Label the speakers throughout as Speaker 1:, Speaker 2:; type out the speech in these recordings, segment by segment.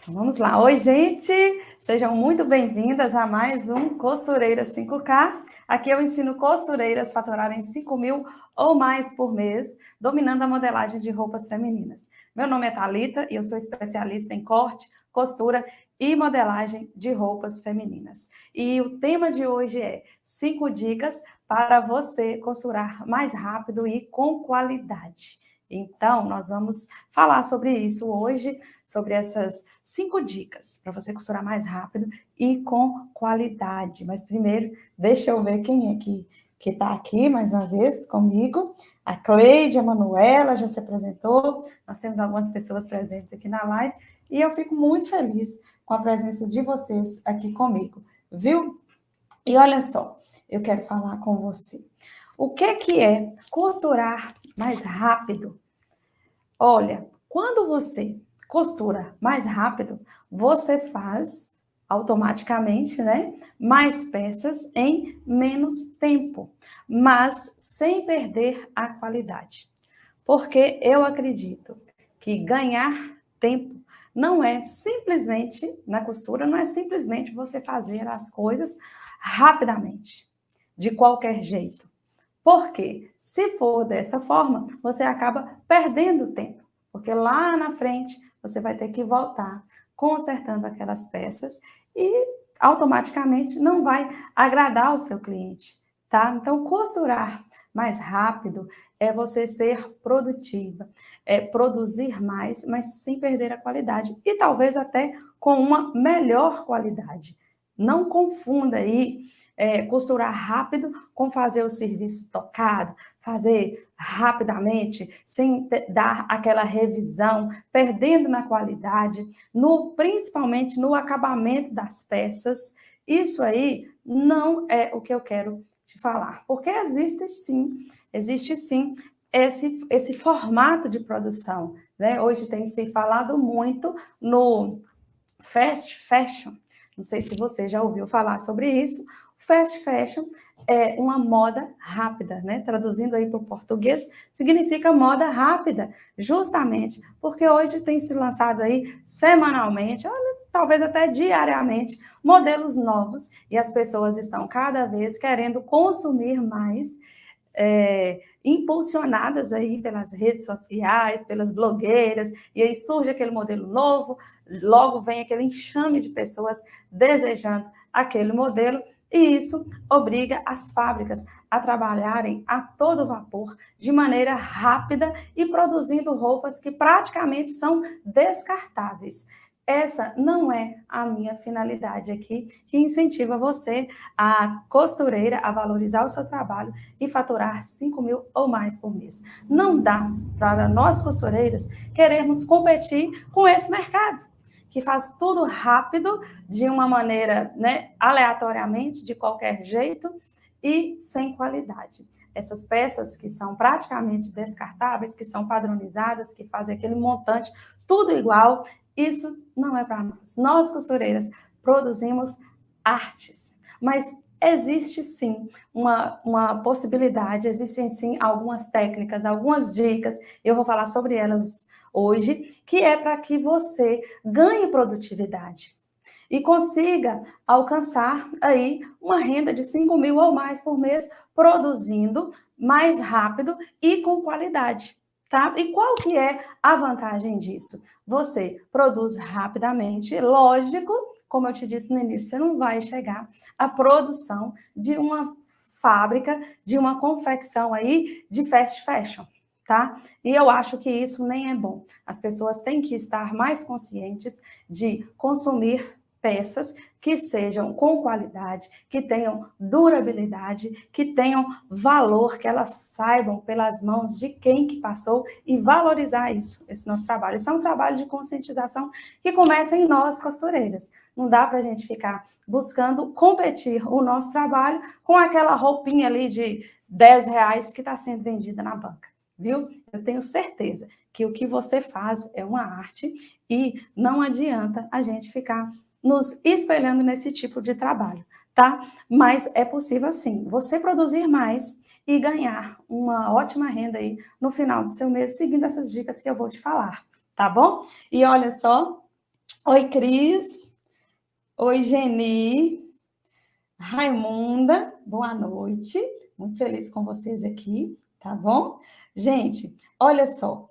Speaker 1: Então, vamos lá. Oi, gente! Sejam muito bem-vindas a mais um Costureiras 5K. Aqui eu ensino costureiras a faturarem 5 mil ou mais por mês, dominando a modelagem de roupas femininas. Meu nome é Thalita e eu sou especialista em corte, costura e modelagem de roupas femininas. E o tema de hoje é 5 dicas para você costurar mais rápido e com qualidade. Então, nós vamos falar sobre isso hoje, sobre essas 5 dicas para você costurar mais rápido e com qualidade. Mas primeiro, deixa eu ver quem é que está aqui mais uma vez comigo. A Cleide, a Manuela já se apresentou. Nós temos algumas pessoas presentes aqui na live e eu fico muito feliz com a presença de vocês aqui comigo, viu? E olha só, eu quero falar com você. O que é costurar mais rápido? Olha, quando você costura mais rápido, você faz automaticamente, né, mais peças em menos tempo, mas sem perder a qualidade. Porque eu acredito que ganhar tempo não é simplesmente, na costura, não é simplesmente você fazer as coisas rapidamente, de qualquer jeito. Porque, se for dessa forma, você acaba perdendo tempo. Porque lá na frente, você vai ter que voltar consertando aquelas peças e automaticamente não vai agradar o seu cliente, tá? Então, costurar mais rápido é você ser produtiva, é produzir mais, mas sem perder a qualidade. E talvez até com uma melhor qualidade. Não confunda aí costurar rápido com fazer o serviço tocado, fazer rapidamente, sem dar aquela revisão, perdendo na qualidade, principalmente no acabamento das peças. Isso aí não é o que eu quero te falar, porque existe sim esse formato de produção, né? Hoje tem se falado muito no fast fashion. Não sei se você já ouviu falar sobre isso. Fast fashion é uma moda rápida, né? Traduzindo aí para o português, significa moda rápida, justamente porque hoje tem se lançado aí semanalmente, talvez até diariamente, modelos novos e as pessoas estão cada vez querendo consumir mais, impulsionadas aí pelas redes sociais, pelas blogueiras, e aí surge aquele modelo novo, logo vem aquele enxame de pessoas desejando aquele modelo, e isso obriga as fábricas a trabalharem a todo vapor, de maneira rápida e produzindo roupas que praticamente são descartáveis. Essa não é a minha finalidade aqui, que incentiva você, a costureira, a valorizar o seu trabalho e faturar 5 mil ou mais por mês. Não dá para nós costureiras querermos competir com esse mercado, que faz tudo rápido, de uma maneira, né, aleatoriamente, de qualquer jeito, e sem qualidade. Essas peças que são praticamente descartáveis, que são padronizadas, que fazem aquele montante tudo igual, isso não é para nós. Nós, costureiras, produzimos artes, mas existe sim uma possibilidade, existem sim algumas técnicas, algumas dicas, eu vou falar sobre elas hoje, que é para que você ganhe produtividade e consiga alcançar aí uma renda de 5 mil ou mais por mês, produzindo mais rápido e com qualidade, tá? E qual que é a vantagem disso? Você produz rapidamente, lógico, como eu te disse no início, você não vai chegar à produção de uma fábrica, de uma confecção aí de fast fashion, tá? E eu acho que isso nem é bom. As pessoas têm que estar mais conscientes de consumir peças que sejam com qualidade, que tenham durabilidade, que tenham valor, que elas saibam pelas mãos de quem que passou e valorizar isso, esse nosso trabalho. Isso é um trabalho de conscientização que começa em nós, costureiras. Não dá para a gente ficar buscando competir o nosso trabalho com aquela roupinha ali de R$ 10 que está sendo vendida na banca, viu? Eu tenho certeza que o que você faz é uma arte e não adianta a gente ficar nos espelhando nesse tipo de trabalho, tá? Mas é possível, sim, você produzir mais e ganhar uma ótima renda aí no final do seu mês, seguindo essas dicas que eu vou te falar, tá bom? E olha só, Oi, Cris. Oi, Geni. Raimunda, boa noite. Muito feliz com vocês aqui, tá bom? Gente, olha só.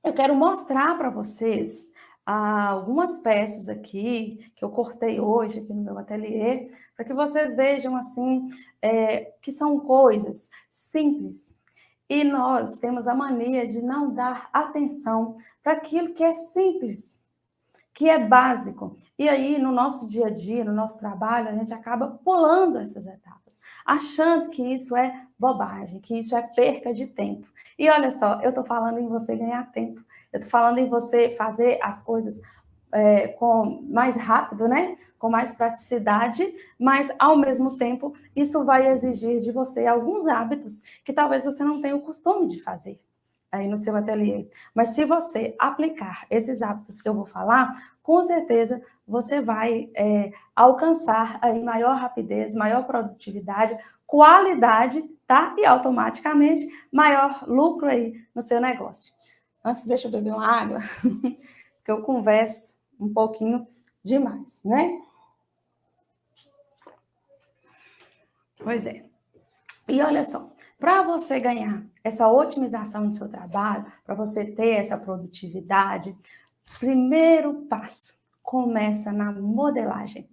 Speaker 1: Eu quero mostrar para vocês algumas peças aqui que eu cortei hoje aqui no meu ateliê, para que vocês vejam assim que são coisas simples. E nós temos a mania de não dar atenção para aquilo que é simples, que é básico. E aí, no nosso dia a dia, no nosso trabalho, a gente acaba pulando essas etapas, achando que isso é bobagem, que isso é perca de tempo. E olha só, eu estou falando em você ganhar tempo, eu estou falando em você fazer as coisas com mais rápido, né? Com mais praticidade, mas ao mesmo tempo isso vai exigir de você alguns hábitos que talvez você não tenha o costume de fazer aí no seu ateliê. Mas se você aplicar esses hábitos que eu vou falar, com certeza você vai alcançar aí maior rapidez, maior produtividade, qualidade, tá? E automaticamente maior lucro aí no seu negócio. Antes, deixa eu beber uma água, que eu converso um pouquinho demais, né? Pois é. E olha só, para você ganhar essa otimização do seu trabalho, para você ter essa produtividade, primeiro passo, começa na modelagem.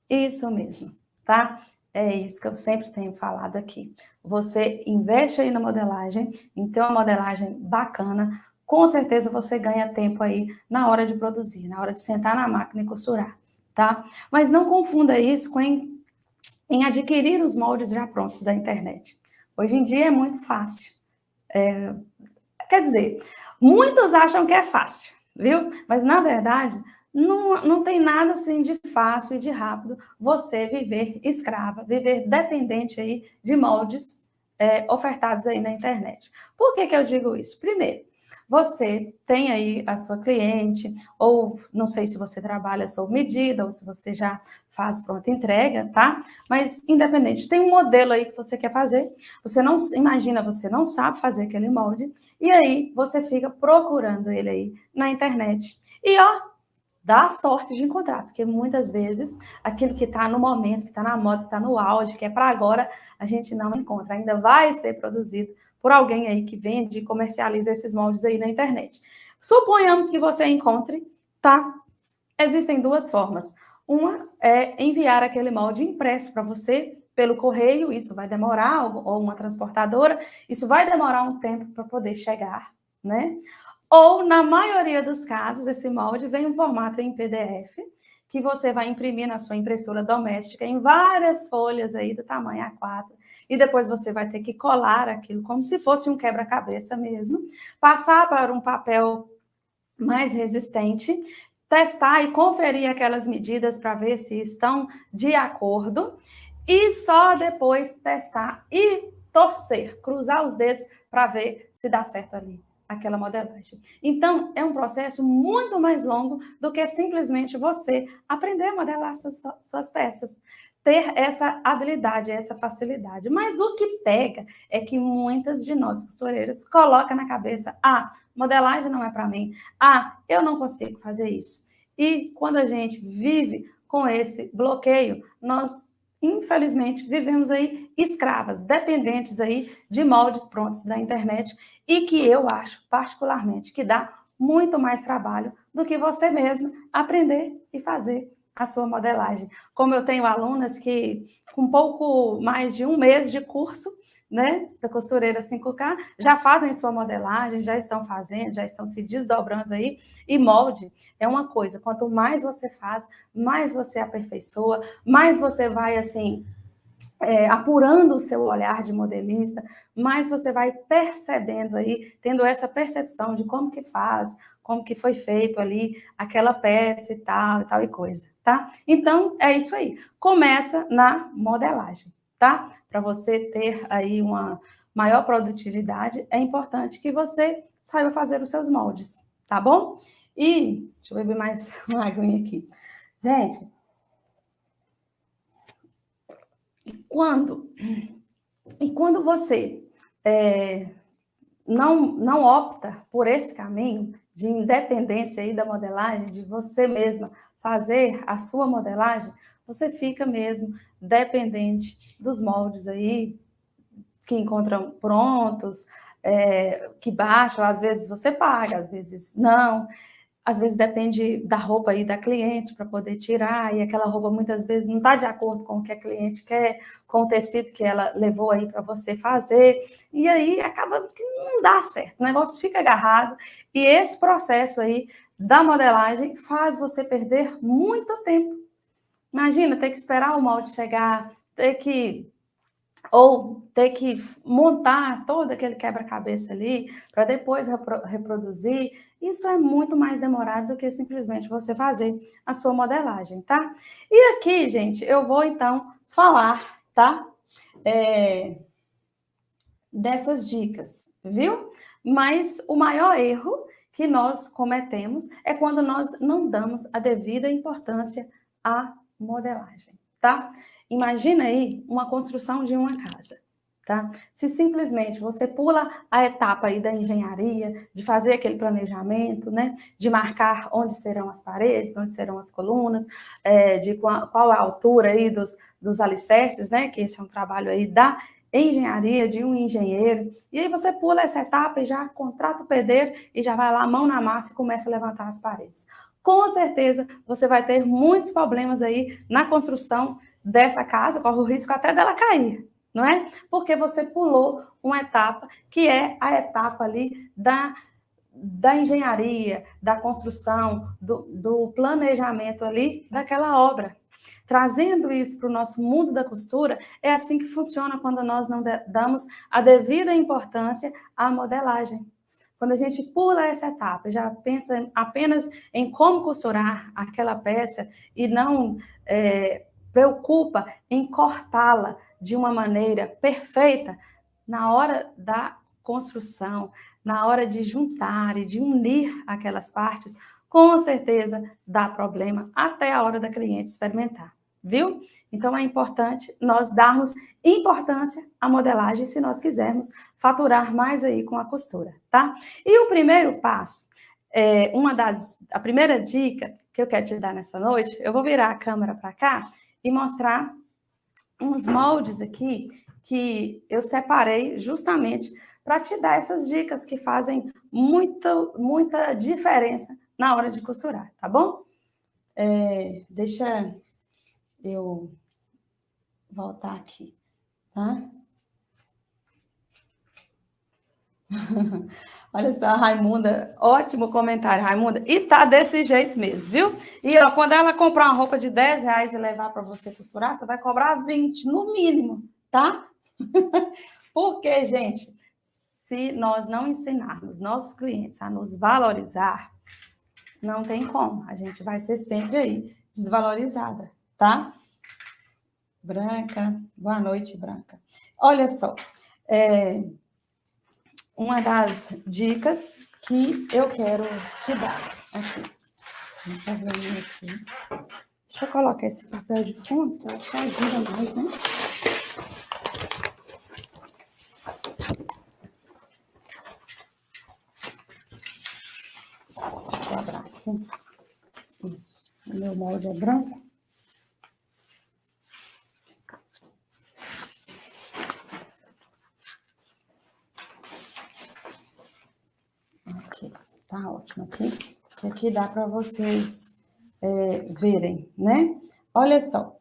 Speaker 1: Isso mesmo, tá? É isso que eu sempre tenho falado aqui. Você investe aí na modelagem, em ter uma modelagem bacana, com certeza você ganha tempo aí na hora de produzir, na hora de sentar na máquina e costurar, tá? Mas não confunda isso com em adquirir os moldes já prontos da internet. Hoje em dia é muito fácil. Quer dizer, muitos acham que é fácil, viu? Mas, na verdade, não tem nada assim de fácil e de rápido você viver escrava, viver dependente aí de moldes ofertados aí na internet. Por que eu digo isso? Primeiro, você tem aí a sua cliente, ou não sei se você trabalha sob medida, ou se você já faz pronta entrega, tá? Mas, independente, tem um modelo aí que você quer fazer, você não imagina, você não sabe fazer aquele molde, e aí você fica procurando ele aí na internet. E ó, dá sorte de encontrar, porque muitas vezes aquilo que está no momento, que está na moda, que está no auge, que é para agora, a gente não encontra. Ainda vai ser produzido por alguém aí que vende e comercializa esses moldes aí na internet. Suponhamos que você encontre, tá? Existem duas formas. Uma é enviar aquele molde impresso para você pelo correio, isso vai demorar, ou uma transportadora, isso vai demorar um tempo para poder chegar, né? Ou, na maioria dos casos, esse molde vem em formato em PDF, que você vai imprimir na sua impressora doméstica em várias folhas aí do tamanho A4, e depois você vai ter que colar aquilo como se fosse um quebra-cabeça mesmo, passar para um papel mais resistente, testar e conferir aquelas medidas para ver se estão de acordo, e só depois testar e torcer, cruzar os dedos para ver se dá certo ali aquela modelagem. Então, é um processo muito mais longo do que simplesmente você aprender a modelar suas peças, ter essa habilidade, essa facilidade. Mas o que pega é que muitas de nós costureiras colocam na cabeça, modelagem não é para mim, eu não consigo fazer isso. E quando a gente vive com esse bloqueio, nós infelizmente, vivemos aí escravas, dependentes aí de moldes prontos da internet, e que eu acho, particularmente, que dá muito mais trabalho do que você mesmo aprender e fazer a sua modelagem. Como eu tenho alunas que, com pouco mais de um mês de curso, né, da costureira 5K, já fazem sua modelagem, já estão fazendo, já estão se desdobrando aí, e molde é uma coisa, quanto mais você faz, mais você aperfeiçoa, mais você vai, assim, apurando o seu olhar de modelista, mais você vai percebendo aí, tendo essa percepção de como que faz, como que foi feito ali aquela peça e tal e coisa, tá? Então, é isso aí. Começa na modelagem, tá? Para você ter aí uma maior produtividade, é importante que você saiba fazer os seus moldes, tá bom? E, deixa eu beber mais uma aguinha aqui. Gente, quando você não opta por esse caminho, de independência aí da modelagem, de você mesma fazer a sua modelagem, você fica mesmo dependente dos moldes aí, que encontram prontos, que baixam, às vezes você paga, às vezes não. Às vezes depende da roupa aí da cliente para poder tirar, e aquela roupa muitas vezes não está de acordo com o que a cliente quer, com o tecido que ela levou aí para você fazer, e aí acaba que não dá certo, o negócio fica agarrado, e esse processo aí da modelagem faz você perder muito tempo. Imagina ter que esperar o molde chegar, ter que montar todo aquele quebra-cabeça ali para depois reproduzir. Isso é muito mais demorado do que simplesmente você fazer a sua modelagem, tá? E aqui, gente, eu vou então falar, tá? Dessas dicas, viu? Mas o maior erro que nós cometemos é quando nós não damos a devida importância à modelagem, tá? Imagina aí uma construção de uma casa, tá? Se simplesmente você pula a etapa aí da engenharia, de fazer aquele planejamento, né? De marcar onde serão as paredes, onde serão as colunas, de qual a altura aí dos alicerces, né? Que esse é um trabalho aí da engenharia, de um engenheiro, e aí você pula essa etapa e já contrata o pedreiro e já vai lá, mão na massa, e começa a levantar as paredes. Com certeza, você vai ter muitos problemas aí na construção dessa casa, corre o risco até dela cair, não é? Porque você pulou uma etapa que é a etapa ali da engenharia, da construção, do planejamento ali daquela obra. Trazendo isso para o nosso mundo da costura, é assim que funciona quando nós não damos a devida importância à modelagem. Quando a gente pula essa etapa, já pensa apenas em como costurar aquela peça e não preocupa em cortá-la de uma maneira perfeita, na hora da construção, na hora de juntar e de unir aquelas partes, com certeza dá problema até a hora da cliente experimentar, viu? Então é importante nós darmos importância à modelagem se nós quisermos faturar mais aí com a costura, tá? E o primeiro passo, a primeira dica que eu quero te dar nessa noite, eu vou virar a câmera para cá e mostrar uns moldes aqui que eu separei justamente para te dar essas dicas que fazem muita diferença na hora de costurar, tá bom? Deixa eu voltar aqui, tá? Olha só, Raimunda, ótimo comentário, Raimunda. E tá desse jeito mesmo, viu? E ó, quando ela comprar uma roupa de R$10 e levar para você costurar, você vai cobrar 20, no mínimo, tá? Porque, gente, se nós não ensinarmos nossos clientes a nos valorizar, não tem como. A gente vai ser sempre aí desvalorizada, tá? Branca, boa noite, Branca. Olha só, uma das dicas que eu quero te dar aqui. Deixa eu colocar esse papel de fundo, que eu acho que ajuda mais, né? Deixa eu abrir assim. Isso. O meu molde é branco. Aqui, tá ótimo aqui. Que aqui dá para vocês verem, né? Olha só,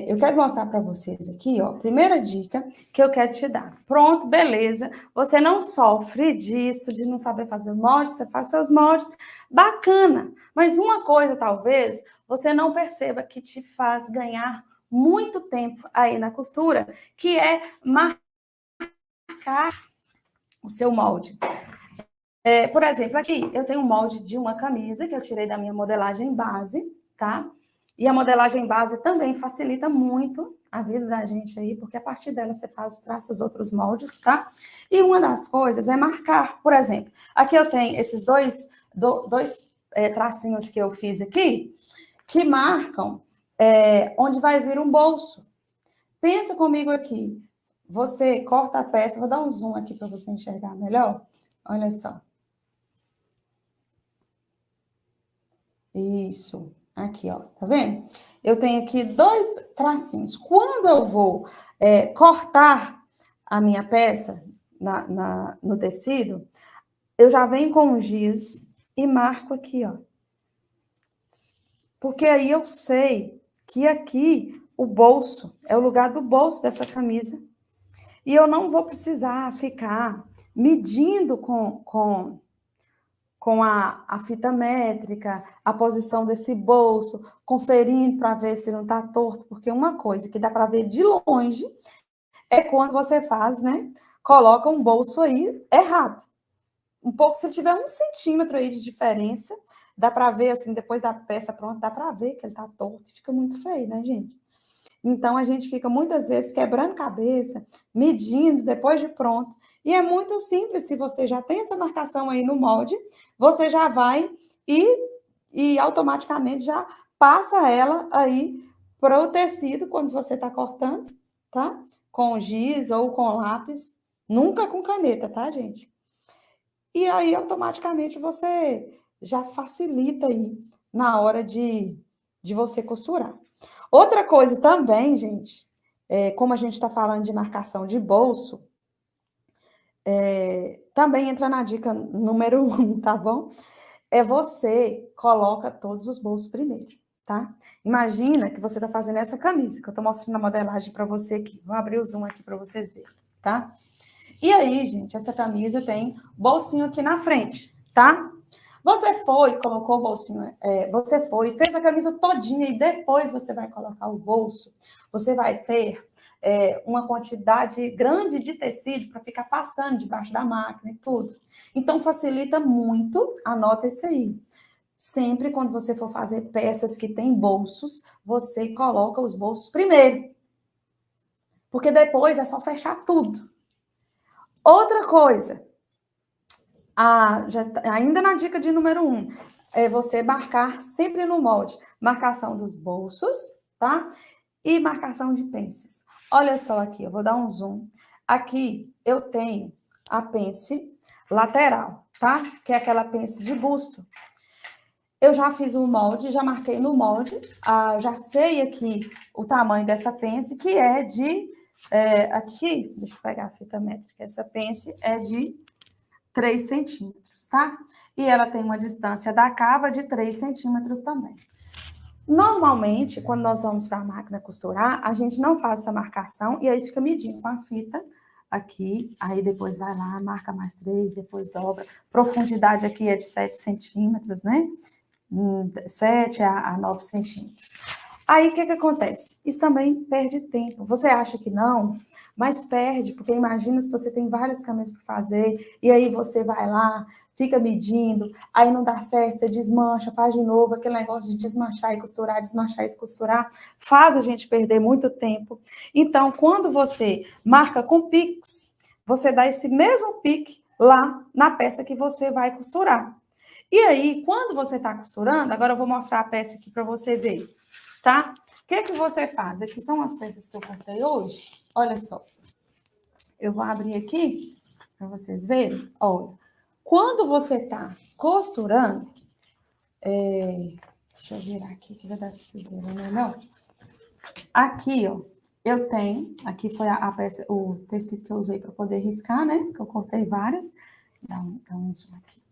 Speaker 1: eu quero mostrar para vocês aqui, ó, primeira dica que eu quero te dar. Pronto, beleza, você não sofre disso, de não saber fazer molde, você faz seus moldes, bacana. Mas uma coisa, talvez, você não perceba que te faz ganhar muito tempo aí na costura, que é marcar o seu molde. Por exemplo, aqui eu tenho um molde de uma camisa que eu tirei da minha modelagem base, tá? E a modelagem base também facilita muito a vida da gente aí, porque a partir dela você traça os outros moldes, tá? E uma das coisas é marcar, por exemplo, aqui eu tenho esses dois tracinhos que eu fiz aqui, que marcam onde vai vir um bolso. Pensa comigo aqui, você corta a peça, vou dar um zoom aqui para você enxergar melhor, olha só. Isso. Aqui, ó. Tá vendo? Eu tenho aqui 2 tracinhos. Quando eu vou cortar a minha peça no tecido, eu já venho com um giz e marco aqui, ó. Porque aí eu sei que aqui o bolso é o lugar do bolso dessa camisa. E eu não vou precisar ficar medindo com a fita métrica, a posição desse bolso, conferindo para ver se não está torto, porque uma coisa que dá para ver de longe é quando você faz, né? Coloca um bolso aí errado. Um pouco, se tiver 1 centímetro aí de diferença, dá para ver, assim, depois da peça pronta, dá para ver que ele está torto e fica muito feio, né, gente? Então, a gente fica muitas vezes quebrando cabeça, medindo depois de pronto. E é muito simples, se você já tem essa marcação aí no molde, você já vai e automaticamente já passa ela aí para o tecido quando você está cortando, tá? Com giz ou com lápis, nunca com caneta, tá, gente? E aí, automaticamente, você já facilita aí na hora de você costurar. Outra coisa também, gente, como a gente está falando de marcação de bolso, também entra na dica número 1, tá bom? Você coloca todos os bolsos primeiro, tá? Imagina que você está fazendo essa camisa, que eu estou mostrando a modelagem para você aqui. Vou abrir o zoom aqui para vocês verem, tá? E aí, gente, essa camisa tem bolsinho aqui na frente, tá? Você foi, colocou o bolsinho, você foi, fez a camisa todinha e depois você vai colocar o bolso, você vai ter uma quantidade grande de tecido para ficar passando debaixo da máquina e tudo. Então, facilita muito, anota isso aí. Sempre quando você for fazer peças que tem bolsos, você coloca os bolsos primeiro. Porque depois é só fechar tudo. Outra coisa, ainda na dica de número 1, é você marcar sempre no molde, marcação dos bolsos, tá? E marcação de pences. Olha só aqui, eu vou dar um zoom. Aqui eu tenho a pence lateral, tá? Que é aquela pence de busto. Eu já fiz um molde, já marquei no molde, já sei aqui o tamanho dessa pence, que é de... aqui, deixa eu pegar a fita métrica, essa pence é de 3 centímetros, tá? E ela tem uma distância da cava de 3 centímetros também. Normalmente, quando nós vamos para a máquina costurar, a gente não faz essa marcação e aí fica medindo com a fita aqui, aí depois vai lá, marca mais 3, depois dobra. Profundidade aqui é de 7 centímetros, né? 7 a 9 centímetros. Aí, o que acontece? Isso também perde tempo. Você acha que não? Mas perde, porque imagina se você tem várias camisas para fazer, e aí você vai lá, fica medindo, aí não dá certo, você desmancha, faz de novo, aquele negócio de desmanchar e costurar, faz a gente perder muito tempo. Então, quando você marca com Pix, você dá esse mesmo pique lá na peça que você vai costurar. E aí, quando você está costurando, agora eu vou mostrar a peça aqui para você ver, tá? O que você faz? Aqui são as peças que eu cortei hoje. Olha só. Eu vou abrir aqui para vocês verem. Olha, quando você está costurando, deixa eu virar aqui que vai dar para vocês verem melhor. Aqui, ó, eu tenho, aqui foi a peça, o tecido que eu usei para poder riscar, né? Que eu cortei várias. Dá um zoom aqui.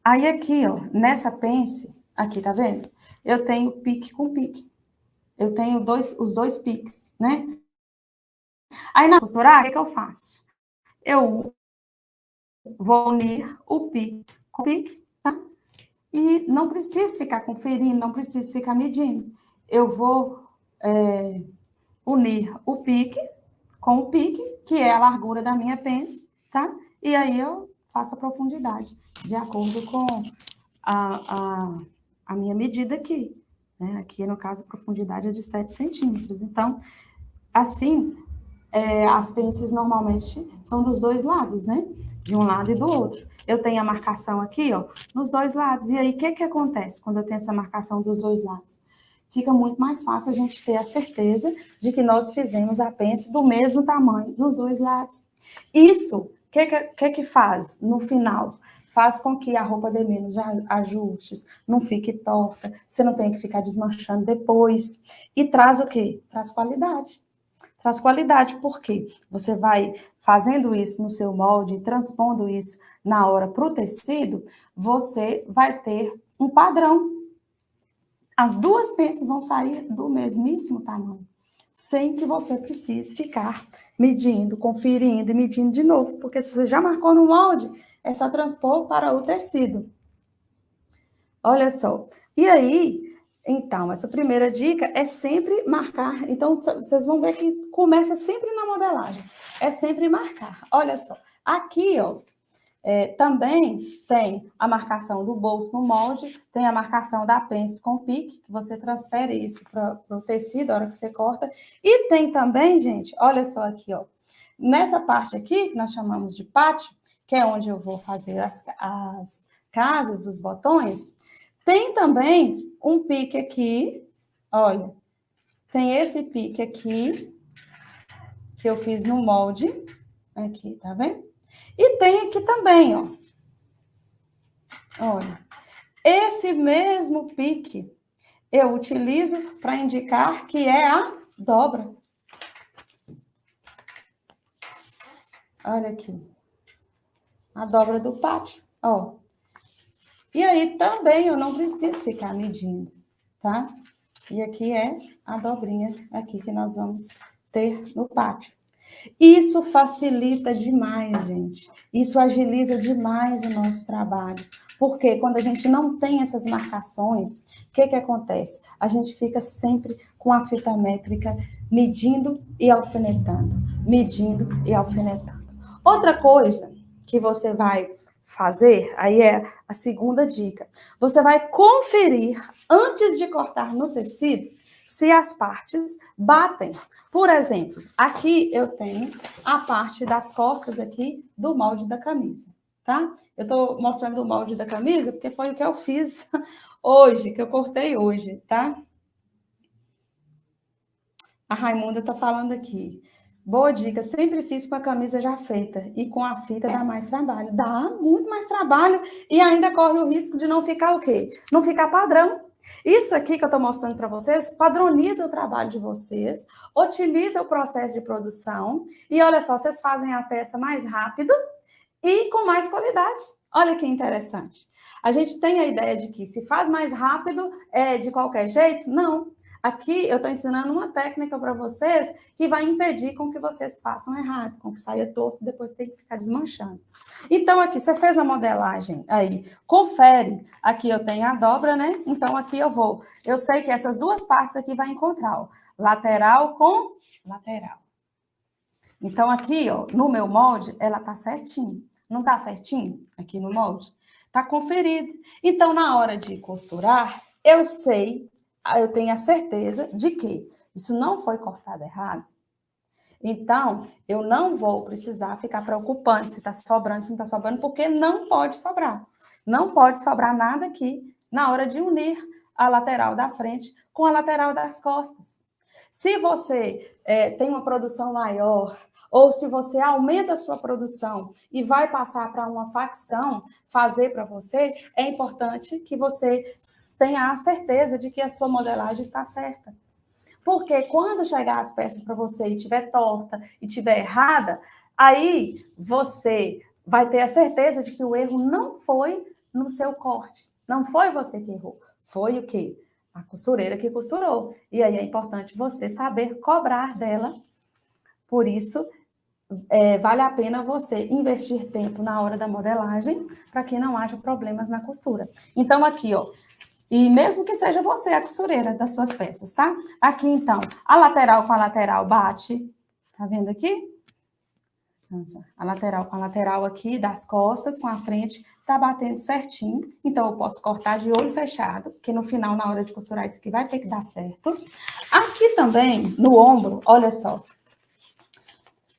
Speaker 1: Aí aqui, ó, nessa pence, aqui, tá vendo? Eu tenho pique com pique. Eu tenho os dois piques, né? Aí na costurar, o que eu faço? Eu vou unir o pique com o pique, tá? E não preciso ficar conferindo, não preciso ficar medindo. Eu vou unir o pique com o pique, que é a largura da minha pence, tá? E aí eu faço a profundidade, de acordo com a minha medida aqui. Né? Aqui, no caso, a profundidade é de 7 centímetros. Então, assim, as pences normalmente são dos dois lados, né? De um lado e do outro. Eu tenho a marcação aqui, ó, nos dois lados. E aí, o que acontece quando eu tenho essa marcação dos dois lados? Fica muito mais fácil a gente ter a certeza de que nós fizemos a pence do mesmo tamanho dos dois lados. Isso, o que faz no final? faz com que a roupa dê menos ajustes, não fique torta, você não tem que ficar desmanchando depois. E traz o quê? Traz qualidade. Traz qualidade, porque você vai fazendo isso no seu molde, transpondo isso na hora para o tecido, você vai ter um padrão. As duas peças vão sair do mesmíssimo tamanho, sem que você precise ficar medindo, conferindo e medindo de novo, porque se você já marcou no molde, é só transpor para o tecido. Olha só. E aí, então, essa primeira dica é sempre marcar. Então, vocês vão ver que começa sempre na modelagem. É sempre marcar. Olha só. Aqui, ó, também tem a marcação do bolso no molde, tem a marcação da pence com pique, que você transfere isso para o tecido, a hora que você corta. E tem também, gente, olha só aqui, ó. Nessa parte aqui, que nós chamamos de pátio, que é onde eu vou fazer as casas dos botões, tem também um pique aqui, olha, tem esse pique aqui, que eu fiz no molde, aqui, tá vendo? E tem aqui também, ó, olha, esse mesmo pique eu utilizo para indicar que é a dobra. Olha aqui, a dobra do pátio, ó. E aí também eu não preciso ficar medindo, tá? E aqui é a dobrinha aqui que nós vamos ter no pátio. Isso facilita demais, gente. Isso agiliza demais o nosso trabalho. Porque quando a gente não tem essas marcações, o que acontece? A gente fica sempre com a fita métrica medindo e alfinetando, medindo e alfinetando. Outra coisa que você vai fazer, aí é a segunda dica. Você vai conferir, antes de cortar no tecido, se as partes batem. Por exemplo, aqui eu tenho a parte das costas aqui do molde da camisa, tá? Eu tô mostrando o molde da camisa porque foi o que eu fiz hoje, que eu cortei hoje, tá? A Raimunda tá falando aqui. Boa dica, sempre fiz com a camisa já feita e com a fita dá mais trabalho. Dá muito mais trabalho e ainda corre o risco de não ficar o quê? Não ficar padrão. Isso aqui que eu estou mostrando para vocês padroniza o trabalho de vocês, otimiza o processo de produção e olha só, vocês fazem a peça mais rápido e com mais qualidade. Olha que interessante. A gente tem a ideia de que se faz mais rápido é de qualquer jeito? Não. Aqui eu estou ensinando uma técnica para vocês que vai impedir com que vocês façam errado, com que saia torto e depois tem que ficar desmanchando. Então, aqui, você fez a modelagem aí, confere. Aqui eu tenho a dobra, né? Então, aqui eu sei que essas duas partes aqui vai encontrar, ó, lateral com lateral. Então, aqui, ó, no meu molde, ela tá certinho. Não tá certinho aqui no molde? Tá conferido. Então, na hora de costurar, eu tenho a certeza de que isso não foi cortado errado. Então, eu não vou precisar ficar preocupando se está sobrando, se não está sobrando, porque não pode sobrar. Não pode sobrar nada aqui na hora de unir a lateral da frente com a lateral das costas. Se você tem uma produção maior, ou se você aumenta a sua produção e vai passar para uma facção fazer para você, é importante que você tenha a certeza de que a sua modelagem está certa. Porque quando chegar as peças para você e tiver torta e tiver errada, aí você vai ter a certeza de que o erro não foi no seu corte. Não foi você que errou. Foi o quê? A costureira que costurou. E aí é importante você saber cobrar dela. Por isso, vale a pena você investir tempo na hora da modelagem para que não haja problemas na costura. Então, aqui, ó. E mesmo que seja você a costureira das suas peças, tá? Aqui, então, a lateral com a lateral bate. Tá vendo aqui? A lateral com a lateral aqui, das costas com a frente, tá batendo certinho. Então, eu posso cortar de olho fechado, porque no final, na hora de costurar isso aqui, vai ter que dar certo. Aqui também, no ombro, olha só.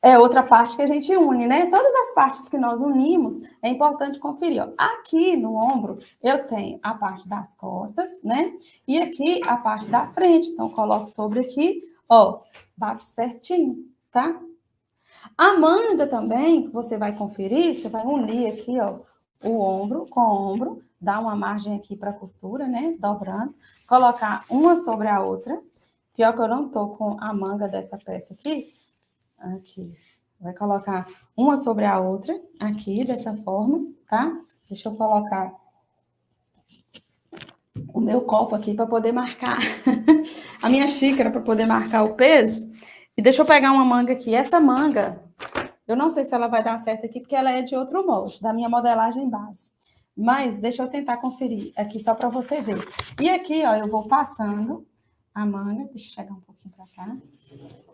Speaker 1: É outra parte que a gente une, né? Todas as partes que nós unimos, é importante conferir, ó. Aqui no ombro, eu tenho a parte das costas, né? E aqui a parte da frente. Então, coloco sobre aqui, ó, bate certinho, tá? A manga também, que você vai conferir, você vai unir aqui, ó, o ombro com o ombro, dar uma margem aqui para a costura, né? Dobrando, colocar uma sobre a outra. Pior que eu não tô com a manga dessa peça aqui. Aqui. Vai colocar uma sobre a outra, aqui, dessa forma, tá? Deixa eu colocar o meu copo aqui para poder marcar a minha xícara para poder marcar o peso. E deixa eu pegar uma manga aqui. Essa manga, eu não sei se ela vai dar certo aqui, porque ela é de outro molde, da minha modelagem base. Mas deixa eu tentar conferir aqui só para você ver. E aqui, ó, eu vou passando a manga. Deixa eu chegar um pouquinho para cá.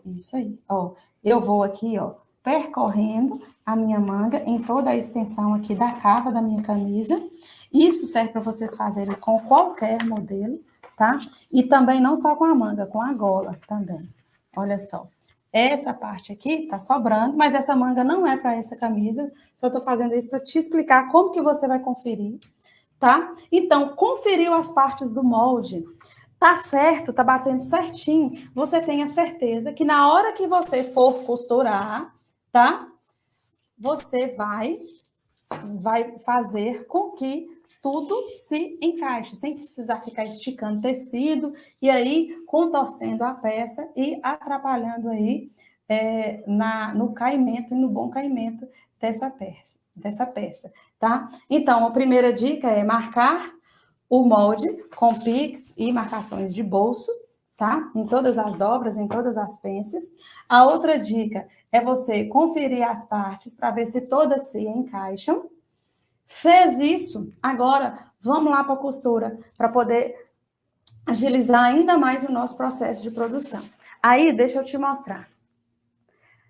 Speaker 1: Isso aí, ó. Eu vou aqui, ó, percorrendo a minha manga em toda a extensão aqui da cava da minha camisa. Isso serve para vocês fazerem com qualquer modelo, tá? E também não só com a manga, com a gola também. Olha só. Essa parte aqui tá sobrando, mas essa manga não é para essa camisa. Só tô fazendo isso para te explicar como que você vai conferir, tá? Então, conferiu as partes do molde. Tá certo, tá batendo certinho. Você tenha certeza que na hora que você for costurar, tá? Você vai fazer com que tudo se encaixe, sem precisar ficar esticando tecido e aí contorcendo a peça e atrapalhando aí no caimento e no bom caimento dessa peça, tá? Então, a primeira dica é marcar o molde com pix e marcações de bolso, tá? Em todas as dobras, em todas as pences. A outra dica é você conferir as partes para ver se todas se encaixam. Fez isso, agora vamos lá para a costura, para poder agilizar ainda mais o nosso processo de produção. Aí, deixa eu te mostrar.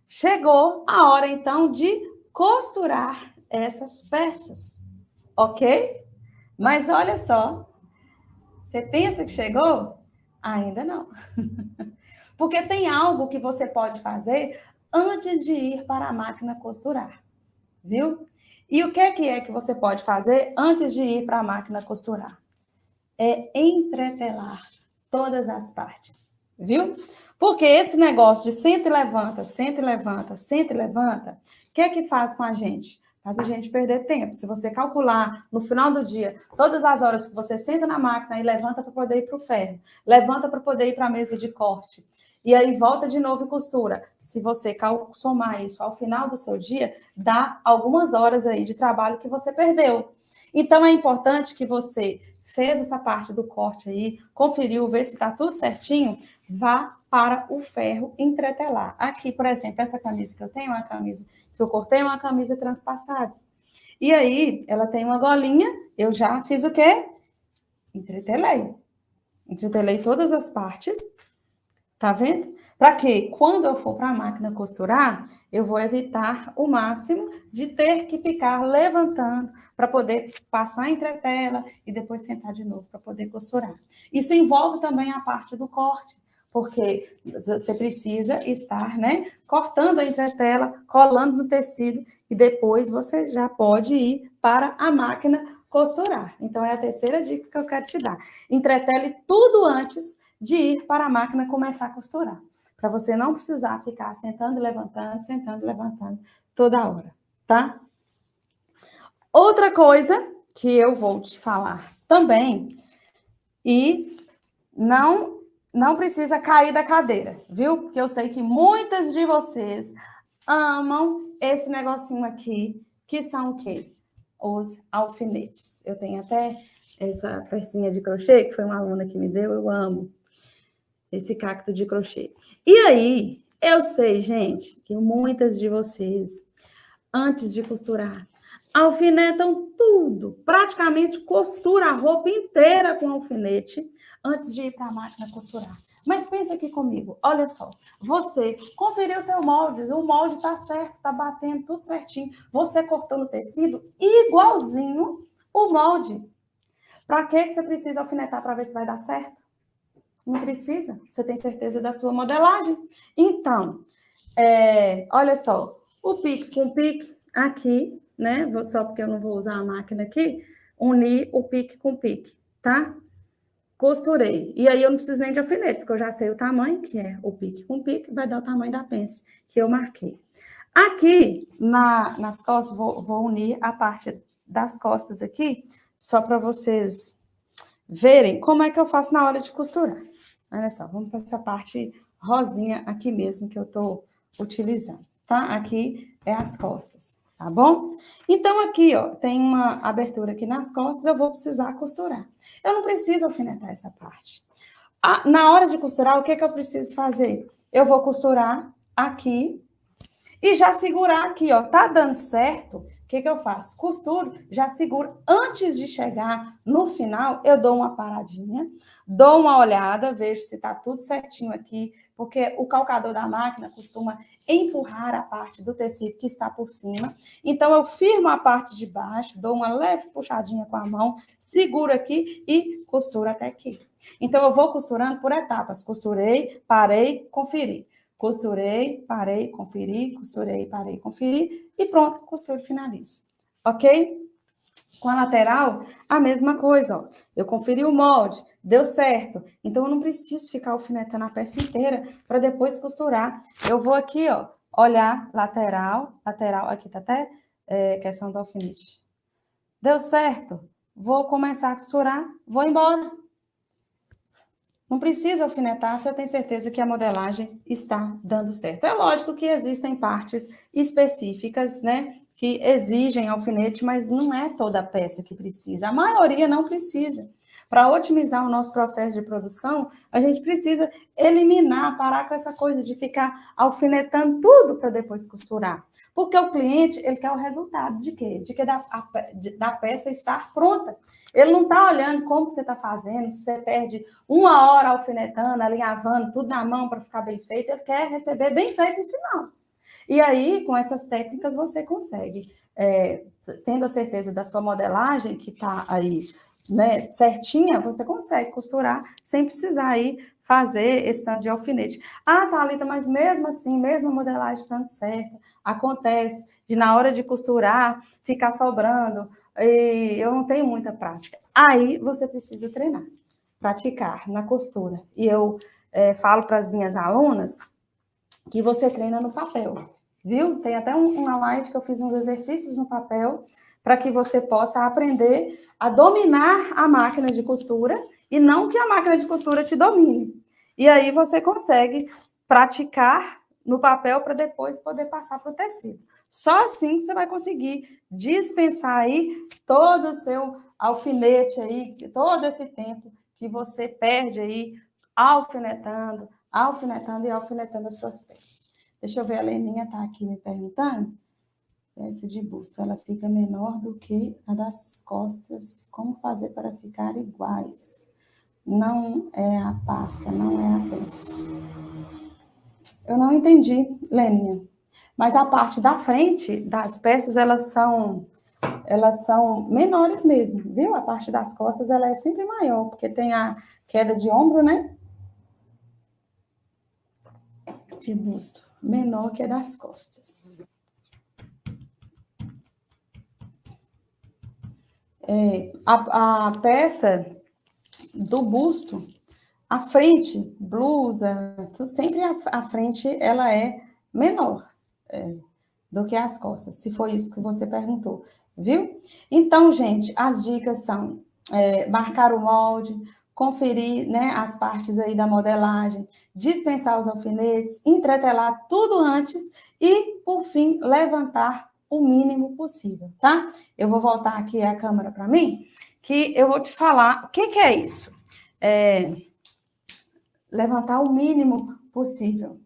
Speaker 1: Chegou a hora, então, de costurar essas peças, ok? Mas olha só, você pensa que chegou? Ainda não. Porque tem algo que você pode fazer antes de ir para a máquina costurar, viu? E o que é que você pode fazer antes de ir para a máquina costurar? É entretelar todas as partes, viu? Porque esse negócio de senta e levanta, senta e levanta, senta e levanta, o que é que faz com a gente? Faz a gente perder tempo. Se você calcular no final do dia todas as horas que você senta na máquina e levanta para poder ir para o ferro, levanta para poder ir para a mesa de corte, e aí volta de novo e costura. Se você somar isso ao final do seu dia, dá algumas horas aí de trabalho que você perdeu. Então, é importante que você fez essa parte do corte aí, conferiu, vê se está tudo certinho, vá para o ferro entretelar. Aqui, por exemplo, essa camisa que eu tenho, uma camisa que eu cortei, é uma camisa transpassada. E aí, ela tem uma golinha, eu já fiz o quê? Entretelei. Entretelei todas as partes. Tá vendo? Para que quando eu for para a máquina costurar, eu vou evitar o máximo de ter que ficar levantando para poder passar a entretela e depois sentar de novo para poder costurar. Isso envolve também a parte do corte, porque você precisa estar, né, cortando a entretela, colando no tecido e depois você já pode ir para a máquina costurar. Então é a terceira dica que eu quero te dar. Entretele tudo antes de ir para a máquina começar a costurar, para você não precisar ficar sentando e levantando toda hora, tá? Outra coisa que eu vou te falar também, e não precisa cair da cadeira, viu? Porque eu sei que muitas de vocês amam esse negocinho aqui, que são o quê? Os alfinetes. Eu tenho até essa pecinha de crochê, que foi uma aluna que me deu, eu amo esse cacto de crochê. E aí, eu sei, gente, que muitas de vocês, antes de costurar, alfinetam tudo, praticamente costura a roupa inteira com alfinete antes de ir para a máquina costurar. Mas pensa aqui comigo, olha só, você conferiu seu molde, o molde está certo, está batendo tudo certinho, você cortou no tecido igualzinho o molde. Para que você precisa alfinetar para ver se vai dar certo? Não precisa, você tem certeza da sua modelagem. Então, olha só, o pique com pique aqui, né? Só porque eu não vou usar a máquina aqui, unir o pique com pique, tá? Costurei. E aí eu não preciso nem de alfinete, porque eu já sei o tamanho, que é o pique com pique, vai dar o tamanho da pence que eu marquei. Aqui, nas costas, vou unir a parte das costas aqui, só para vocês verem como é que eu faço na hora de costurar. Olha só, vamos para essa parte rosinha aqui mesmo que eu estou utilizando, tá? Aqui é as costas, tá bom? Então, aqui, ó, tem uma abertura aqui nas costas, eu vou precisar costurar. Eu não preciso alfinetar essa parte. Na hora de costurar, o que que eu preciso fazer? Eu vou costurar aqui e já segurar aqui, ó. Tá dando certo? O que que eu faço? Costuro, já seguro. Antes de chegar no final, eu dou uma paradinha, dou uma olhada, vejo se tá tudo certinho aqui, porque o calcador da máquina costuma empurrar a parte do tecido que está por cima. Então, eu firmo a parte de baixo, dou uma leve puxadinha com a mão, seguro aqui e costuro até aqui. Então, eu vou costurando por etapas. Costurei, parei, conferi. Costurei, parei, conferi, costurei, parei, conferi e pronto, costuro e finalizo. Ok? Com a lateral, a mesma coisa, ó. Eu conferi o molde, deu certo. Então, eu não preciso ficar alfinetando a peça inteira para depois costurar. Eu vou aqui, ó, olhar lateral, aqui tá até questão do alfinete. Deu certo? Vou começar a costurar, vou embora. Não preciso alfinetar se eu tenho certeza que a modelagem está dando certo. É lógico que existem partes específicas, né, que exigem alfinete, mas não é toda a peça que precisa. A maioria não precisa. Para otimizar o nosso processo de produção, a gente precisa eliminar, parar com essa coisa de ficar alfinetando tudo para depois costurar. Porque o cliente, ele quer o resultado de quê? Da peça estar pronta. Ele não está olhando como você está fazendo, se você perde 1 hora alfinetando, alinhavando, tudo na mão para ficar bem feito, ele quer receber bem feito no final. E aí, com essas técnicas, você consegue, tendo a certeza da sua modelagem, que está aí, né, certinha, você consegue costurar sem precisar aí fazer esse tanto de alfinete. Ah, Thalita, mas mesmo assim, mesmo a modelagem estando certa, acontece de na hora de costurar ficar sobrando, e eu não tenho muita prática. Aí você precisa treinar, praticar na costura. E eu falo para as minhas alunas que você treina no papel, viu? Tem até uma live que eu fiz uns exercícios no papel para que você possa aprender a dominar a máquina de costura e não que a máquina de costura te domine. E aí você consegue praticar no papel para depois poder passar para o tecido. Só assim que você vai conseguir dispensar aí todo o seu alfinete aí, todo esse tempo que você perde aí alfinetando e alfinetando as suas peças. Deixa eu ver, a Leninha está aqui me perguntando. Peça de busto, ela fica menor do que a das costas. Como fazer para ficar iguais? Não é a passa, não é a peça. Eu não entendi, Leninha. Mas a parte da frente das peças, elas são menores mesmo, viu? A parte das costas, ela é sempre maior, porque tem a queda de ombro, né? De busto, menor que a das costas. A peça do busto, a frente, blusa, sempre a frente, ela é menor do que as costas, se foi isso que você perguntou, viu? Então, gente, as dicas são marcar o molde, conferir, né, as partes aí da modelagem, dispensar os alfinetes, entretelar tudo antes e, por fim, levantar o mínimo possível, tá? Eu vou voltar aqui a câmera para mim, que eu vou te falar o que é isso. Levantar o mínimo possível.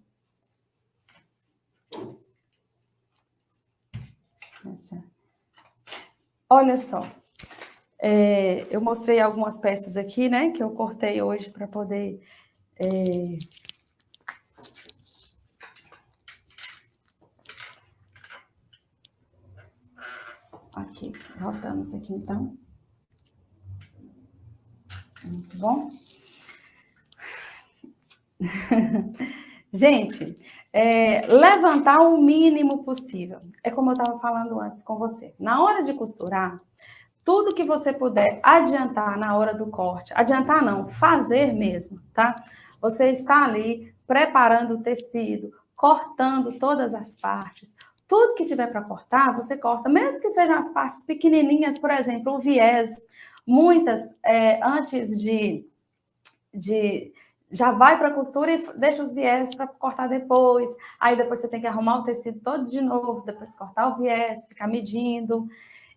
Speaker 1: Olha só. Eu mostrei algumas peças aqui, né, que eu cortei hoje para poder... Aqui, voltamos aqui, então. Muito bom. Gente, levantar o mínimo possível. É como eu estava falando antes com você. Na hora de costurar, tudo que você puder adiantar na hora do corte, adiantar não, fazer mesmo, tá? Você está ali preparando o tecido, cortando todas as partes, tudo que tiver para cortar, você corta, mesmo que sejam as partes pequenininhas, por exemplo, o viés. Muitas, antes de já vai para a costura e deixa os viés para cortar depois. Aí depois você tem que arrumar o tecido todo de novo, depois cortar o viés, ficar medindo.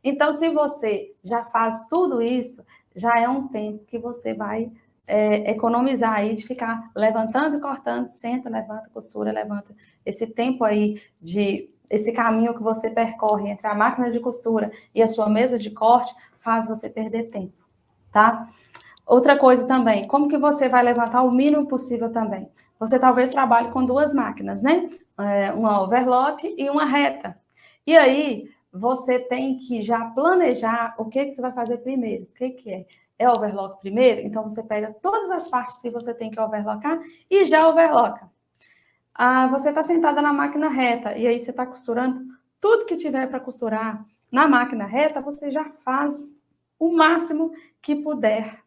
Speaker 1: Então, se você já faz tudo isso, já é um tempo que você vai economizar aí de ficar levantando e cortando, senta, levanta, costura, levanta. Esse tempo aí esse caminho que você percorre entre a máquina de costura e a sua mesa de corte faz você perder tempo, tá? Outra coisa também, como que você vai levantar o mínimo possível também? Você talvez trabalhe com duas máquinas, né? Uma overlock e uma reta. E aí, você tem que já planejar o que você vai fazer primeiro. O que é? É overlock primeiro? Então, você pega todas as partes que você tem que overlockar e já overlocka. Você está sentada na máquina reta e aí você está costurando tudo que tiver para costurar na máquina reta, você já faz o máximo que puder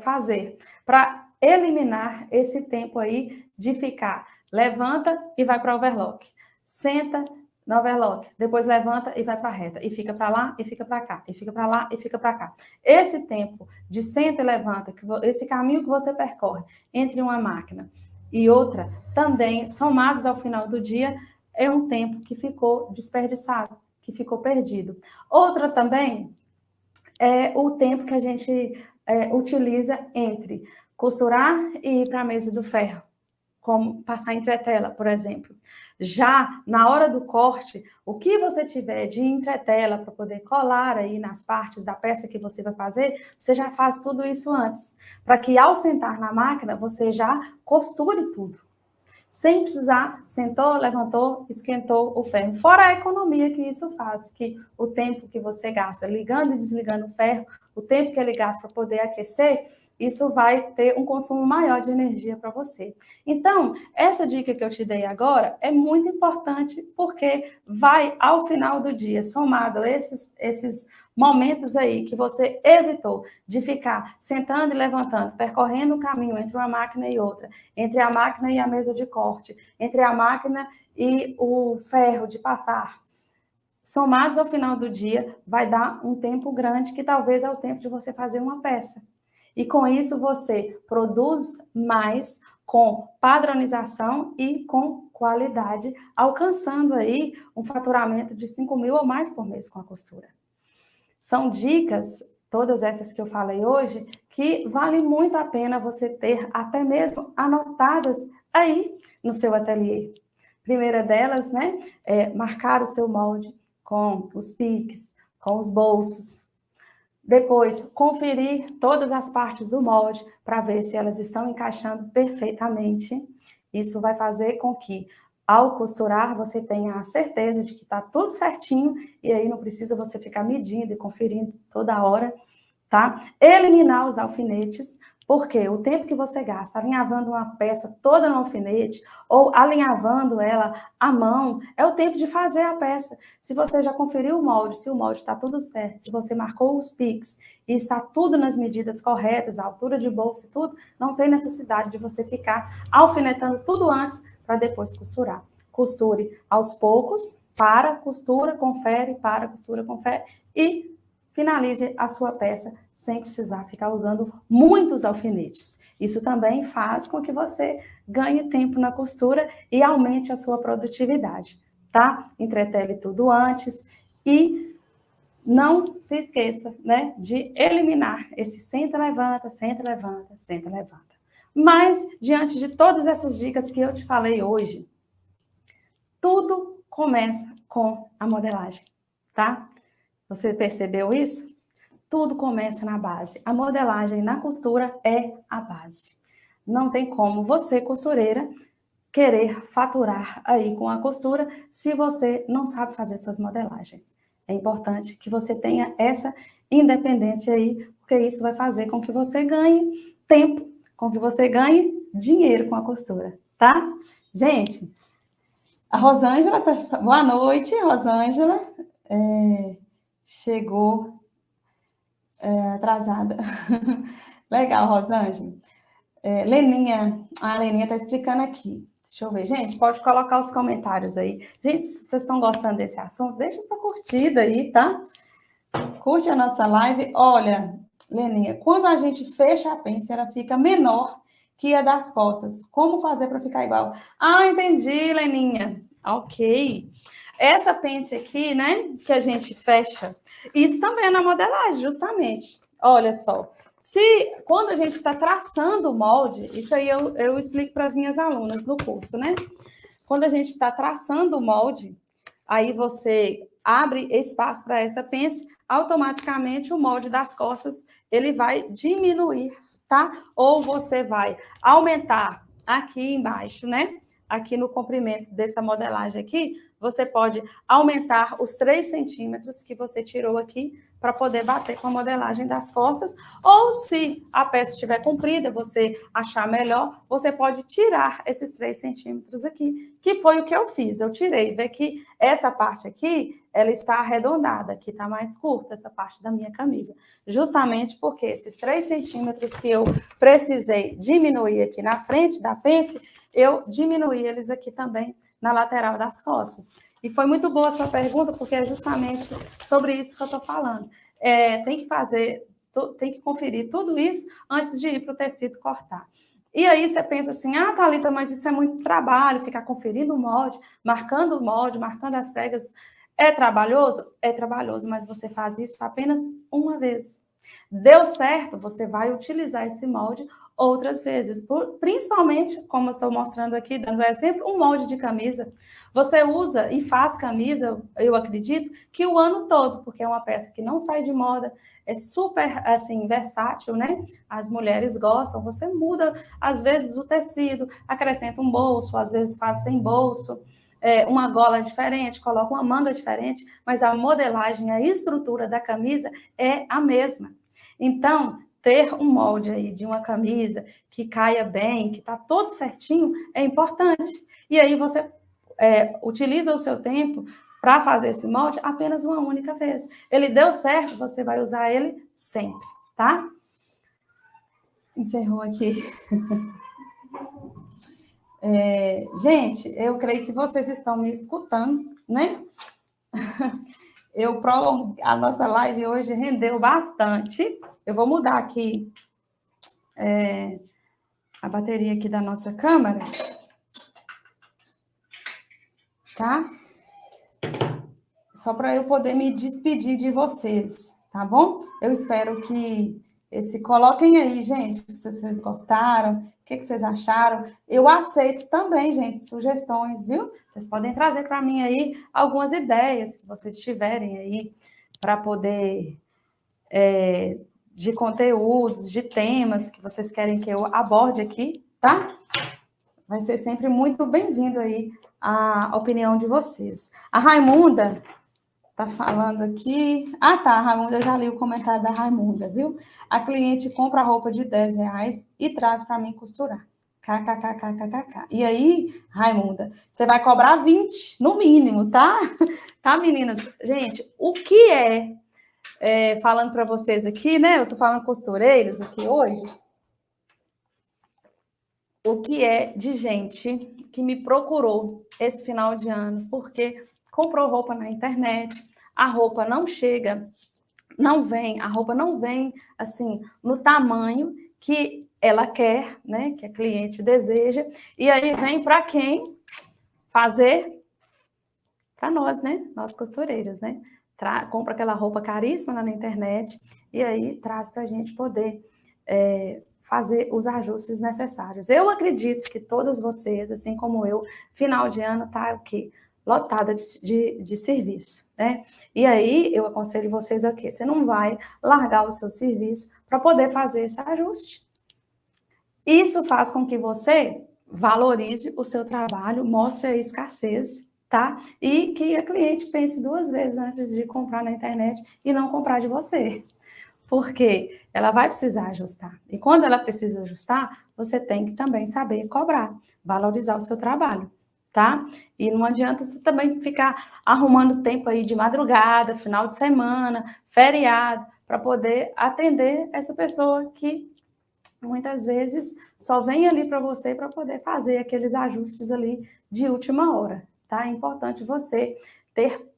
Speaker 1: fazer, para eliminar esse tempo aí de ficar, levanta e vai para overlock, senta na overlock, depois levanta e vai para a reta, e fica para lá e fica para cá, e fica para lá e fica para cá. Esse tempo de senta e levanta, esse caminho que você percorre entre uma máquina e outra, também, somados ao final do dia, é um tempo que ficou desperdiçado, que ficou perdido. Outra também é o tempo que a gente utiliza entre costurar e ir para a mesa do ferro, como passar entretela, por exemplo. Já na hora do corte, o que você tiver de entretela para poder colar aí nas partes da peça que você vai fazer, você já faz tudo isso antes, para que ao sentar na máquina, você já costure tudo. Sem precisar, sentou, levantou, esquentou o ferro. Fora a economia que isso faz, que o tempo que você gasta ligando e desligando o ferro, o tempo que ele gasta para poder aquecer, isso vai ter um consumo maior de energia para você. Então, essa dica que eu te dei agora é muito importante, porque vai, ao final do dia, somado a esses momentos aí que você evitou de ficar sentando e levantando, percorrendo o caminho entre uma máquina e outra, entre a máquina e a mesa de corte, entre a máquina e o ferro de passar, somados ao final do dia, vai dar um tempo grande, que talvez é o tempo de você fazer uma peça. E com isso você produz mais com padronização e com qualidade, alcançando aí um faturamento de 5 mil ou mais por mês com a costura. São dicas, todas essas que eu falei hoje, que vale muito a pena você ter até mesmo anotadas aí no seu ateliê. Primeira delas, né, é marcar o seu molde com os piques, com os bolsos. Depois, conferir todas as partes do molde para ver se elas estão encaixando perfeitamente. Isso vai fazer com que, ao costurar, você tenha a certeza de que está tudo certinho e aí não precisa você ficar medindo e conferindo toda hora, tá? Eliminar os alfinetes, porque o tempo que você gasta alinhavando uma peça toda no alfinete ou alinhavando ela à mão é o tempo de fazer a peça. Se você já conferiu o molde, se o molde está tudo certo, se você marcou os piques e está tudo nas medidas corretas, a altura de bolso e tudo, não tem necessidade de você ficar alfinetando tudo antes para depois costurar. Costure aos poucos, para, costura, confere, para, costura, confere e finalize a sua peça sem precisar ficar usando muitos alfinetes. Isso também faz com que você ganhe tempo na costura e aumente a sua produtividade, tá? Entretele tudo antes e não se esqueça, né, de eliminar esse senta, levanta, senta, levanta, senta, levanta. Mas, diante de todas essas dicas que eu te falei hoje, tudo começa com a modelagem, tá? Você percebeu isso? Tudo começa na base. A modelagem na costura é a base. Não tem como você, costureira, querer faturar aí com a costura se você não sabe fazer suas modelagens. É importante que você tenha essa independência aí, porque isso vai fazer com que você ganhe tempo, com que você ganhe dinheiro com a costura, tá? Gente, a Rosângela tá... Boa noite, Rosângela. Chegou atrasada. Legal, Rosângela. A Leninha está explicando aqui. Deixa eu ver, gente, pode colocar os comentários aí. Gente, se vocês estão gostando desse assunto, deixa essa curtida aí, tá? Curte a nossa live. Olha, Leninha, quando a gente fecha a pence, ela fica menor que a das costas. Como fazer para ficar igual? Ah, entendi, Leninha. Ok. Essa pence aqui, né, que a gente fecha, isso também é na modelagem, justamente. Olha só. Quando a gente está traçando o molde, isso aí eu explico para as minhas alunas no curso, né? Quando a gente está traçando o molde, aí você abre espaço para essa pence, automaticamente o molde das costas ele vai diminuir, tá? Ou você vai aumentar aqui embaixo, né? Aqui no comprimento dessa modelagem aqui, você pode aumentar os 3 centímetros que você tirou aqui para poder bater com a modelagem das costas, ou se a peça estiver comprida, você achar melhor, você pode tirar esses 3 centímetros aqui, que foi o que eu fiz. Eu tirei, vê que essa parte aqui, ela está arredondada, aqui está mais curta, essa parte da minha camisa. Justamente porque esses 3 centímetros que eu precisei diminuir aqui na frente da pence, eu diminuí eles aqui também na lateral das costas. E foi muito boa a sua pergunta, porque é justamente sobre isso que eu estou falando. Tem que conferir tudo isso antes de ir para o tecido cortar. E aí você pensa assim, ah, Thalita, mas isso é muito trabalho, ficar conferindo o molde, marcando as pregas. É trabalhoso? É trabalhoso, mas você faz isso apenas uma vez. Deu certo, você vai utilizar esse molde outras vezes, principalmente, como eu estou mostrando aqui, dando exemplo, um molde de camisa. Você usa e faz camisa, eu acredito, que o ano todo, porque é uma peça que não sai de moda, é super, assim, versátil, né? As mulheres gostam, você muda, às vezes, o tecido, acrescenta um bolso, às vezes faz sem bolso, uma gola diferente, coloca uma manga diferente, mas a modelagem, a estrutura da camisa é a mesma. Então, ter um molde aí de uma camisa que caia bem, que está todo certinho, é importante. E aí você utiliza o seu tempo para fazer esse molde apenas uma única vez. Ele deu certo, você vai usar ele sempre, tá? Encerrou aqui. Gente, eu creio que vocês estão me escutando, né? A nossa live hoje rendeu bastante. Eu vou mudar aqui a bateria aqui da nossa câmera, tá? Só para eu poder me despedir de vocês, tá bom? Eu espero que coloquem aí, gente, se vocês gostaram, o que vocês acharam. Eu aceito também, gente, sugestões, viu? Vocês podem trazer para mim aí algumas ideias que vocês tiverem aí para poder de conteúdos, de temas que vocês querem que eu aborde aqui, tá? Vai ser sempre muito bem-vindo aí a opinião de vocês. A Raimunda tá falando aqui. Ah, tá, Raimunda, eu já li o comentário da Raimunda, viu? A cliente compra roupa de R$10 e traz para mim costurar. KKKKKK. E aí, Raimunda, você vai cobrar 20, no mínimo, tá? Tá, meninas? Gente, o que falando para vocês aqui, né? Eu tô falando costureiras aqui hoje. O que é de gente que me procurou esse final de ano, porque comprou roupa na internet, a roupa não chega, a roupa não vem assim no tamanho que ela quer, né, que a cliente deseja, e aí vem para quem fazer? Para nós, né, nós costureiras, né? Compra aquela roupa caríssima lá na internet e aí traz para a gente poder fazer os ajustes necessários. Eu acredito que todas vocês, assim como eu, final de ano tá o quê? Lotada de serviço, né? E aí eu aconselho vocês o quê? Você não vai largar o seu serviço para poder fazer esse ajuste. Isso faz com que você valorize o seu trabalho, mostre a escassez, tá? E que a cliente pense 2 vezes antes de comprar na internet e não comprar de você. Porque ela vai precisar ajustar. E quando ela precisa ajustar, você tem que também saber cobrar, valorizar o seu trabalho, tá? E não adianta você também ficar arrumando tempo aí de madrugada, final de semana, feriado, para poder atender essa pessoa que muitas vezes só vem ali para você para poder fazer aqueles ajustes ali de última hora, tá? É importante você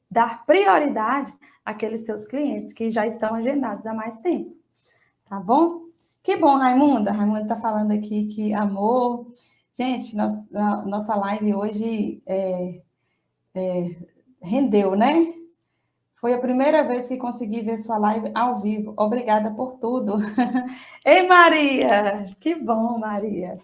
Speaker 1: dar prioridade àqueles seus clientes que já estão agendados há mais tempo, tá bom? Que bom, Raimunda. Raimunda está falando aqui que amor. Gente, nossa live hoje rendeu, né? Foi a primeira vez que consegui ver sua live ao vivo. Obrigada por tudo. Ei, Maria! Que bom, Maria.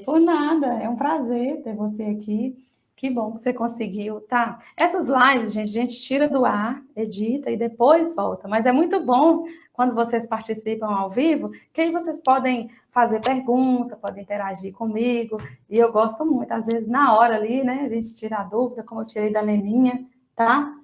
Speaker 1: Por nada, é um prazer ter você aqui. Que bom que você conseguiu, tá? Essas lives, gente, a gente tira do ar, edita e depois volta. Mas é muito bom quando vocês participam ao vivo, que aí vocês podem fazer pergunta, podem interagir comigo. E eu gosto muito, às vezes, na hora ali, né? A gente tira a dúvida, como eu tirei da Leninha, tá?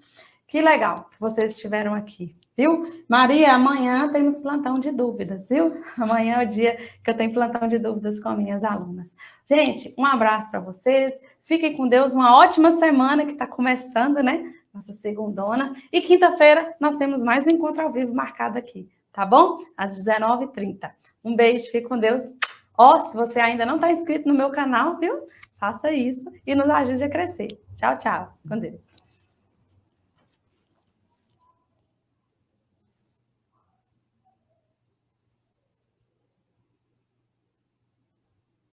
Speaker 1: Que legal que vocês estiveram aqui, viu? Maria, amanhã temos plantão de dúvidas, viu? Amanhã é o dia que eu tenho plantão de dúvidas com minhas alunas. Gente, um abraço para vocês. Fiquem com Deus. Uma ótima semana que está começando, né? Nossa segundona. E quinta-feira nós temos mais um encontro ao vivo marcado aqui, tá bom? Às 19h30. Um beijo, fique com Deus. Ó, se você ainda não está inscrito no meu canal, viu? Faça isso e nos ajude a crescer. Tchau, tchau. Com Deus.